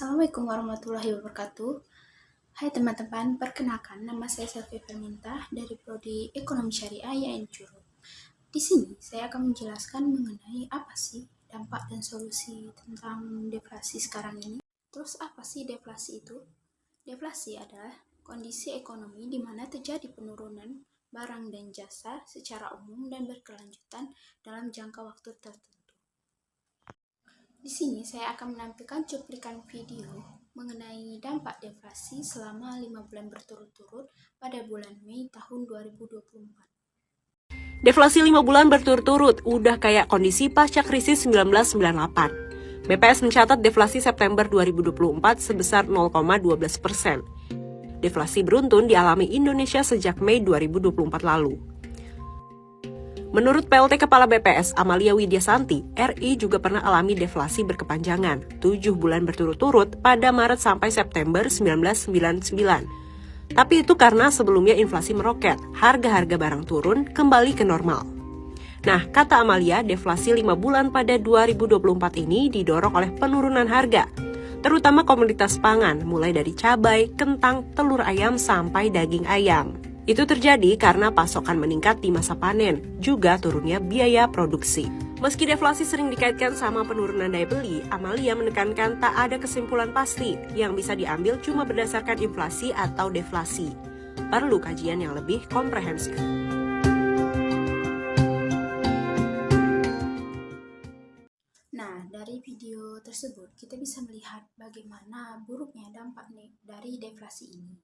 Assalamualaikum warahmatullahi wabarakatuh. Hai teman-teman, perkenalkan nama saya Selvi Permintah dari Prodi Ekonomi Syariah YN Curug. Di sini saya akan menjelaskan mengenai apa sih dampak dan solusi tentang deflasi sekarang ini. Terus apa sih deflasi itu? Deflasi adalah kondisi ekonomi di mana terjadi penurunan barang dan jasa secara umum dan berkelanjutan dalam jangka waktu tertentu. Di sini saya akan menampilkan cuplikan video mengenai dampak deflasi selama 5 bulan berturut-turut pada bulan Mei tahun 2024. Deflasi 5 bulan berturut-turut udah kayak kondisi pasca krisis 1998. BPS mencatat deflasi September 2024 sebesar 0,12%. Deflasi beruntun dialami Indonesia sejak Mei 2024 lalu. Menurut PLT Kepala BPS Amalia Widyasanti, RI juga pernah alami deflasi berkepanjangan 7 bulan berturut-turut pada Maret sampai September 1999. Tapi itu karena sebelumnya inflasi meroket, harga-harga barang turun kembali ke normal. Nah, kata Amalia, deflasi 5 bulan pada 2024 ini didorong oleh penurunan harga, terutama komoditas pangan, mulai dari cabai, kentang, telur ayam, sampai daging ayam. Itu terjadi karena pasokan meningkat di masa panen, juga turunnya biaya produksi. Meski deflasi sering dikaitkan sama penurunan daya beli, Amalia menekankan tak ada kesimpulan pasti yang bisa diambil cuma berdasarkan inflasi atau deflasi. Perlu kajian yang lebih komprehensif. Nah, dari video tersebut kita bisa melihat bagaimana buruknya dampak dari deflasi ini.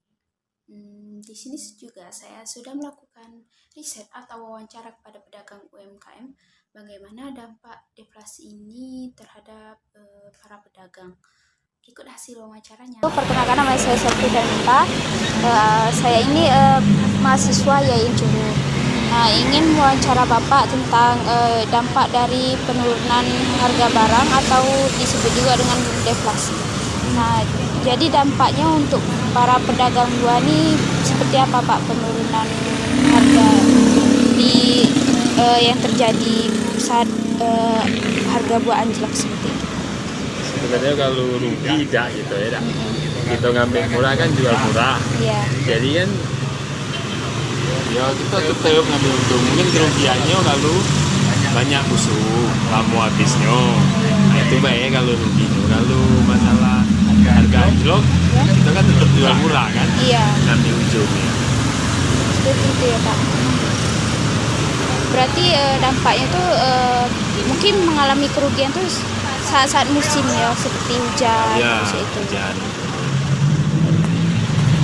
Di sini juga saya sudah melakukan riset atau wawancara kepada pedagang UMKM bagaimana dampak deflasi ini terhadap para pedagang. Berikut hasil wawancaranya. Perkenalkan, nama saya Selvi Permintah. Saya ini mahasiswa YN Curug. Ingin wawancara Bapak tentang dampak dari penurunan harga barang atau disebut juga dengan deflasi. Jadi dampaknya untuk para pedagang buah ini seperti apa Pak, penurunan harga yang terjadi saat harga buah anjlok seperti itu? Sebenarnya kalau rugi tidak gitu ya, kita ngambil murah kan jual murah. Iya. Jadi kan ya kita tetap ngambil untung. Mungkin kerugiannya kalau banyak musuh, lama habisnya. Nah, itu baik kalau rugi. Kalau masalah harga anjlok, kita kan tetap jual murah kan? Iya. Ngambil ujungnya. Seperti itu ya Pak. Berarti dampaknya tuh mungkin mengalami kerugian tuh saat-saat musim ya, seperti hujan, Ya, itu. hujan.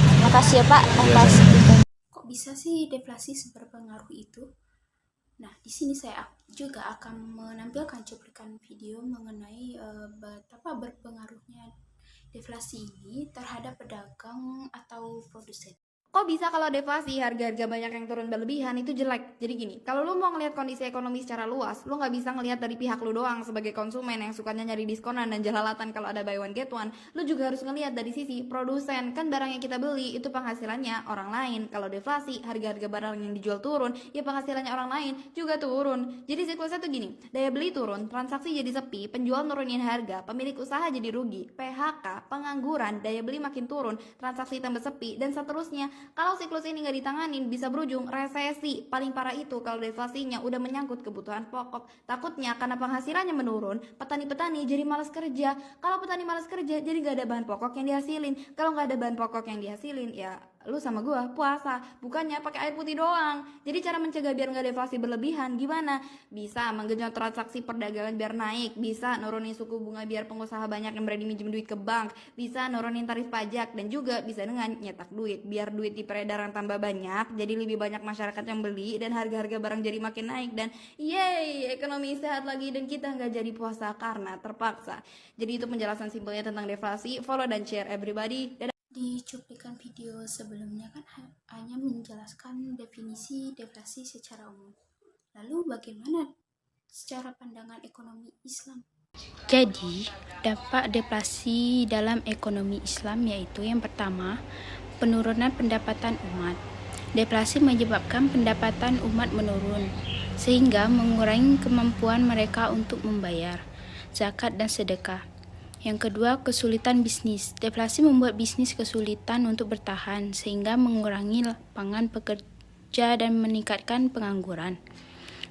Terima kasih ya Pak atas itu. Kok bisa sih deflasi berpengaruh itu? Nah, di sini saya juga akan menampilkan cuplikan video mengenai betapa berpengaruhnya deflasi ini terhadap pedagang atau produsen. Kok bisa kalau deflasi harga-harga banyak yang turun berlebihan itu jelek? Jadi gini, kalau lu mau ngelihat kondisi ekonomi secara luas, lu nggak bisa ngelihat dari pihak lu doang sebagai konsumen yang sukanya nyari diskonan dan jalalatan kalau ada buy one get one. Lu juga harus ngelihat dari sisi produsen, kan barang yang kita beli itu penghasilannya orang lain. Kalau deflasi, harga-harga barang yang dijual turun, ya penghasilannya orang lain juga turun. Jadi siklusnya tuh gini, daya beli turun, transaksi jadi sepi, penjual nurunin harga, pemilik usaha jadi rugi, PHK, pengangguran, daya beli makin turun, transaksi tambah sepi, dan seterusnya. Kalau siklus ini nggak ditanganin bisa berujung resesi. Paling parah itu kalau deflasinya udah menyangkut kebutuhan pokok. Takutnya karena penghasilannya menurun, petani-petani jadi malas kerja. Kalau petani malas kerja jadi nggak ada bahan pokok yang dihasilin. Kalau nggak ada bahan pokok yang dihasilin, ya lu sama gua puasa, bukannya pakai air putih doang. Jadi cara mencegah biar nggak deflasi berlebihan gimana? Bisa menggenjot transaksi perdagangan biar naik, bisa nurunin suku bunga biar pengusaha banyak yang berani minjem duit ke bank, bisa nurunin tarif pajak, dan juga bisa dengan nyetak duit biar duit di peredaran tambah banyak, jadi lebih banyak masyarakat yang beli dan harga-harga barang jadi makin naik, dan yeay, ekonomi sehat lagi dan kita nggak jadi puasa karena terpaksa. Jadi itu penjelasan simpelnya tentang deflasi. Follow dan share everybody. Di cuplikan video sebelumnya kan hanya menjelaskan definisi deflasi secara umum. Lalu bagaimana secara pandangan ekonomi Islam? Jadi, dampak deflasi dalam ekonomi Islam yaitu yang pertama, penurunan pendapatan umat. Deflasi menyebabkan pendapatan umat menurun, sehingga mengurangi kemampuan mereka untuk membayar zakat dan sedekah. Yang kedua, kesulitan bisnis. Deflasi membuat bisnis kesulitan untuk bertahan sehingga mengurangi lapangan pekerja dan meningkatkan pengangguran.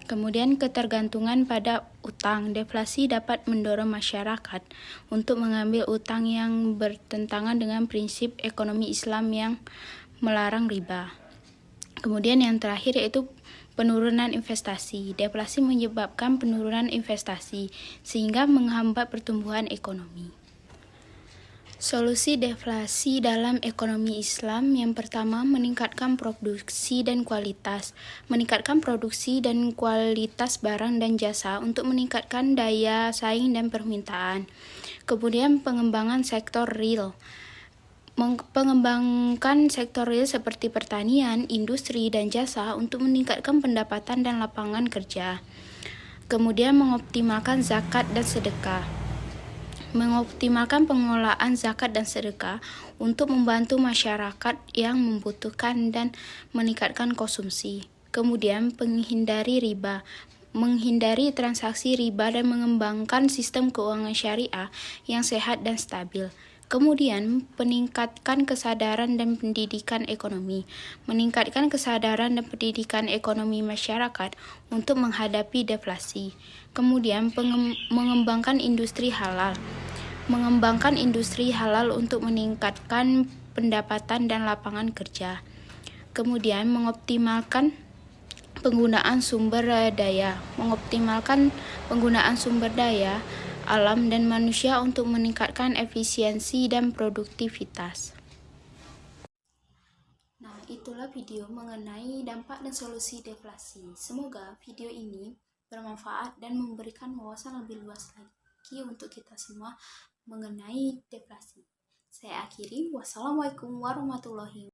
Kemudian ketergantungan pada utang. Deflasi dapat mendorong masyarakat untuk mengambil utang yang bertentangan dengan prinsip ekonomi Islam yang melarang riba. Kemudian yang terakhir yaitu penurunan investasi. Deflasi menyebabkan penurunan investasi sehingga menghambat pertumbuhan ekonomi. Solusi deflasi dalam ekonomi Islam yang pertama, meningkatkan produksi dan kualitas. Meningkatkan produksi dan kualitas barang dan jasa untuk meningkatkan daya saing dan permintaan. Kemudian pengembangan sektor real. Mengembangkan sektor real seperti pertanian, industri, dan jasa untuk meningkatkan pendapatan dan lapangan kerja. Kemudian mengoptimalkan zakat dan sedekah. Mengoptimalkan pengelolaan zakat dan sedekah untuk membantu masyarakat yang membutuhkan dan meningkatkan konsumsi. Kemudian menghindari riba, menghindari transaksi riba dan mengembangkan sistem keuangan syariah yang sehat dan stabil. Kemudian, meningkatkan kesadaran dan pendidikan ekonomi. Meningkatkan kesadaran dan pendidikan ekonomi masyarakat untuk menghadapi deflasi. Kemudian, mengembangkan industri halal. Mengembangkan industri halal untuk meningkatkan pendapatan dan lapangan kerja. Kemudian, mengoptimalkan penggunaan sumber daya. Mengoptimalkan penggunaan sumber daya alam dan manusia untuk meningkatkan efisiensi dan produktivitas. Nah, itulah video mengenai dampak dan solusi deflasi. Semoga video ini bermanfaat dan memberikan wawasan lebih luas lagi untuk kita semua mengenai deflasi. Saya akhiri. Wassalamualaikum warahmatullahi wabarakatuh.